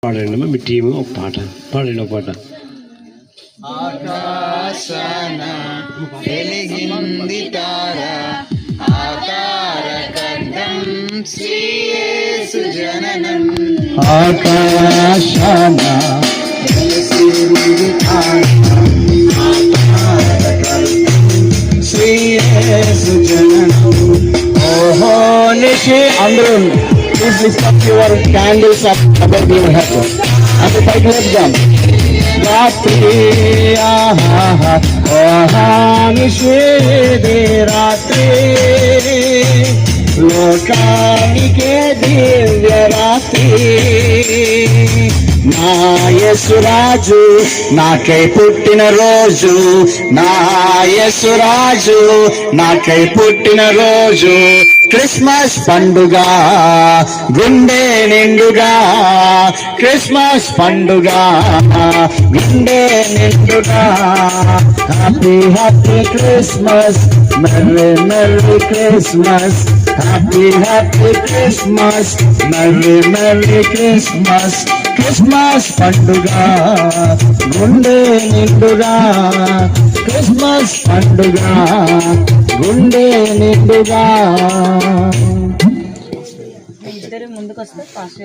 పాడండి మీ టీము ఒక పాట పాడండి ఒక పాట. ఆకాశాన వెలిగింది తార ఆకారకంఠం శ్రీ యేసు జననం. ఆకాశాన వెలిగింది తార ఆకారకంఠం శ్రీ యేసు జననం. ఓహో నిషి అందరూ please lift up your candles up about your head అంటే పైకి లేపుదాం. రాత్రి నిషేధే రాత్రి లోకానికే దివ్య రాత్రి. నా యేసురాజు నాకై పుట్టిన రోజు, నా యేసురాజు నాకై పుట్టిన రోజు. క్రిస్మస్ పండుగ గుండె నిండుగా, క్రిస్మస్ పండుగ గుండె నిండుగా. Happy happy Christmas, merry merry Christmas, happy happy Christmas, merry merry Christmas. Christmas పండుగ గుండె నిండుగా, క్రిస్మస్ పండుగ గుండె నిండుగా. ఇద్దరు ముందుకు వస్తే ఫాస్ట్